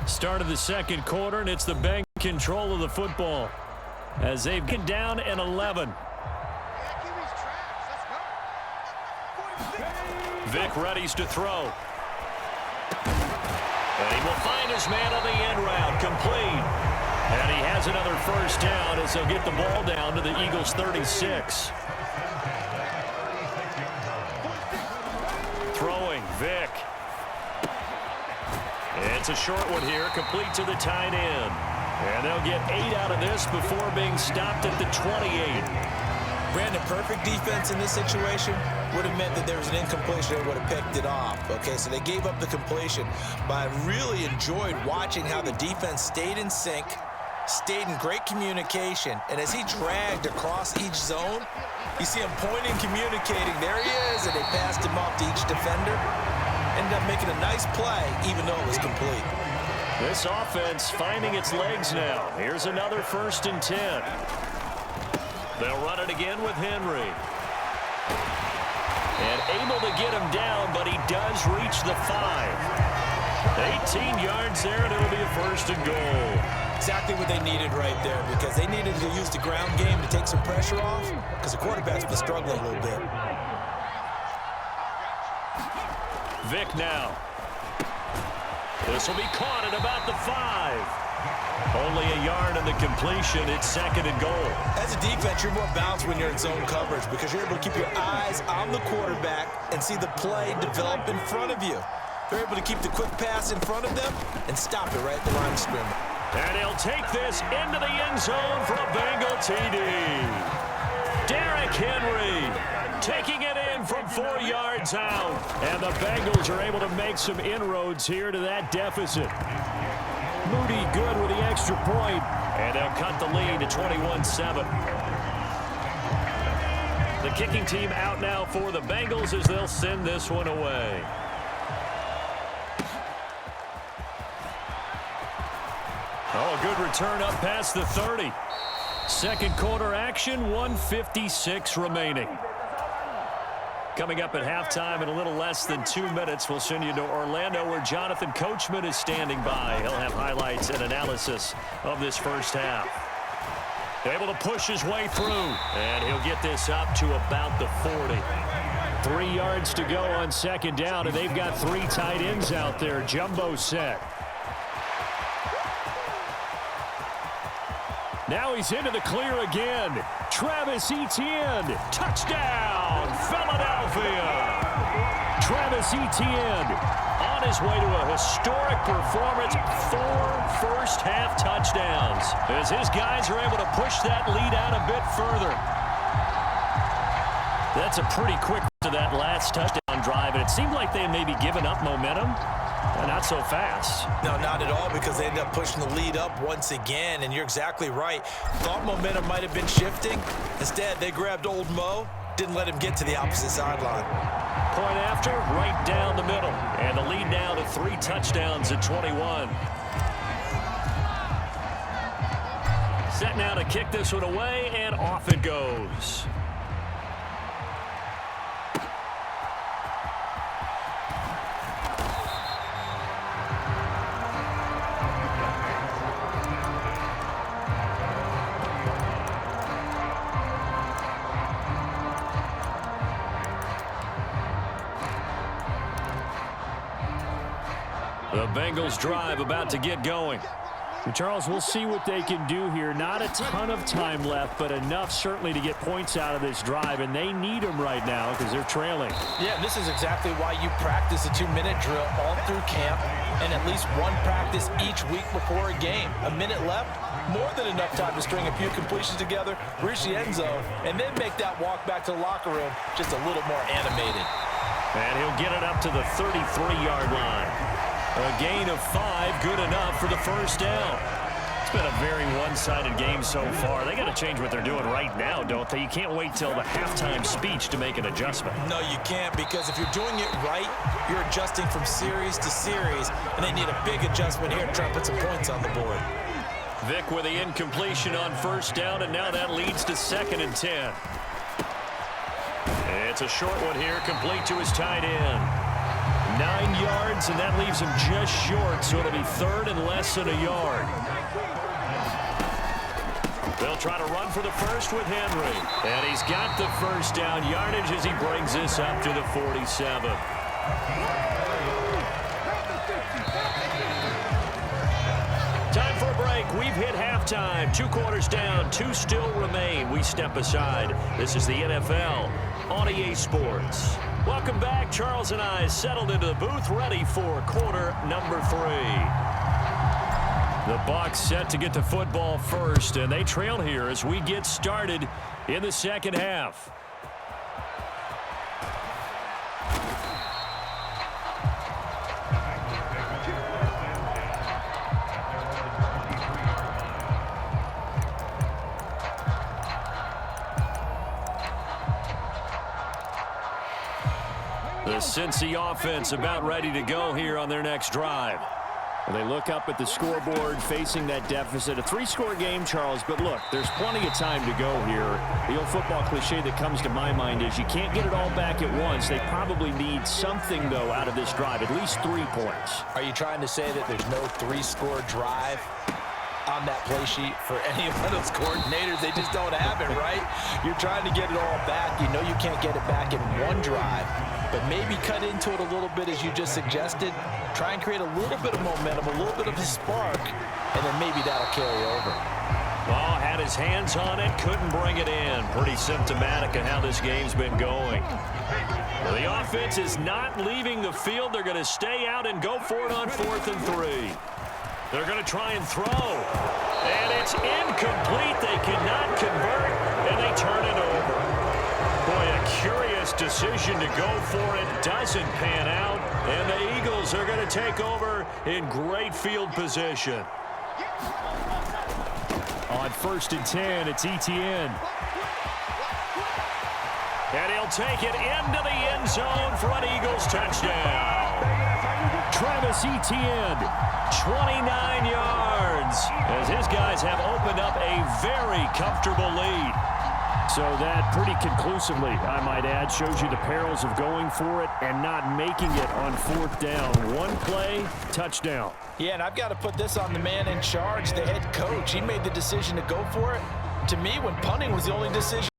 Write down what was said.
Start of the second quarter, and it's the Bengals control of the football as they've get down at 11. Vic readies to throw. And he will find his man on the end route, complete. And he has another first down as they'll get the ball down to the Eagles' 36. Throwing, Vic. It's a short one here, complete to the tight end. And they'll get 8 out of this before being stopped at the 28. Brandon, perfect defense in this situation would have meant that there was an incompletion that would have picked it off. Okay, so they gave up the completion, but I really enjoyed watching how the defense stayed in sync, stayed in great communication, and as he dragged across each zone, you see him pointing, communicating. There he is, and they passed him off to each defender. Ended up making a nice play, even though it was complete. This offense finding its legs now. Here's another 1st and 10. They'll run it again with Henry. And able to get him down, but he does reach the 5. 18 yards there, and it'll be a 1st and goal. Exactly what they needed right there, because they needed to use the ground game to take some pressure off, because the quarterback's been struggling a little bit. Vic now. This will be caught at about the 5. Only a yard in the completion. It's 2nd and goal. As a defense, you're more balanced when you're in zone coverage because you're able to keep your eyes on the quarterback and see the play develop in front of you. They're able to keep the quick pass in front of them and stop it right at the line of scrimmage. And he'll take this into the end zone for a Bengal TD. Derrick Henry taking it in from 4 yards out. And the Bengals are able to make some inroads here to that deficit. Moody good with the extra point, and they'll cut the lead to 21-7. The kicking team out now for the Bengals as they'll send this one away. Oh, a good return up past the 30. Second quarter action, 1:56 remaining. Coming up at halftime in a little less than 2 minutes, we'll send you to Orlando where Jonathan Coachman is standing by. He'll have highlights and analysis of this first half. Able to push his way through, and he'll get this up to about the 40. 3 yards to go on 2nd down, and they've got 3 tight ends out there. Jumbo set. Now he's into the clear again. Travis Etienne, touchdown, Philadelphia. Travis Etienne on his way to a historic performance, 4 first-half touchdowns, as his guys are able to push that lead out a bit further. That's a pretty quick to that last touchdown drive, and it seemed like they may be giving up momentum. Not so fast. No, not at all, because they ended up pushing the lead up once again, and you're exactly right. Thought momentum might have been shifting. Instead, they grabbed old Mo, didn't let him get to the opposite sideline. Point after, right down the middle, and the lead now to 3 touchdowns at 21. Set now to kick this one away, and off it goes. The Bengals drive about to get going. Charles, we'll see what they can do here. Not a ton of time left, but enough certainly to get points out of this drive, and they need them right now because they're trailing. Yeah, and this is exactly why you practice a 2-minute drill all through camp and at least one practice each week before a game. A minute left, more than enough time to string a few completions together, reach the end zone, and then make that walk back to the locker room just a little more animated. And he'll get it up to the 33-yard line. A gain of 5, good enough for the first down. It's been a very one-sided game so far. They got to change what they're doing right now, don't they? You can't wait till the halftime speech to make an adjustment. No, you can't, because if you're doing it right, you're adjusting from series to series, and they need a big adjustment here to try and put some points on the board. Vic with the incompletion on first down, and now that leads to 2nd and 10. It's a short one here, complete to his tight end. 9 yards, and that leaves him just short, so it'll be third and less than a yard. They'll try to run for the first with Henry. And he's got the first down yardage as he brings this up to the 47. Time for a break. We've hit halftime. 2 quarters down. 2 still remain. We step aside. This is the NFL on EA Sports. Welcome back. Charles and I settled into the booth, ready for quarter number 3. The Bucs set to get the football first, and they trail here as we get started in the second half. The Cincy offense about ready to go here on their next drive. They look up at the scoreboard facing that deficit. A 3-score game, Charles, but look, there's plenty of time to go here. The old football cliche that comes to my mind is you can't get it all back at once. They probably need something, though, out of this drive, at least 3 points. Are you trying to say that there's no 3-score drive on that play sheet for any of those coordinators? They just don't have it, right? You're trying to get it all back. You know you can't get it back in one drive, but maybe cut into it a little bit as you just suggested. Try and create a little bit of momentum, a little bit of a spark, and then maybe that'll carry over. Ball had his hands on it, couldn't bring it in. Pretty symptomatic of how this game's been going. Well, the offense is not leaving the field. They're going to stay out and go for it on 4th and 3. They're going to try and throw. And it's incomplete. They cannot convert, and they turn it over. Boy, a curious decision to go for it. Doesn't pan out, and the Eagles are going to take over in great field position. On 1st and 10, it's Etienne. And he'll take it into the end zone for an Eagles touchdown. Travis Etienne, 29 yards, as his guys have opened up a very comfortable lead. So that pretty conclusively, I might add, shows you the perils of going for it and not making it on 4th down. 1 play, touchdown. Yeah, and I've got to put this on the man in charge, the head coach. He made the decision to go for it. To me, when punting was the only decision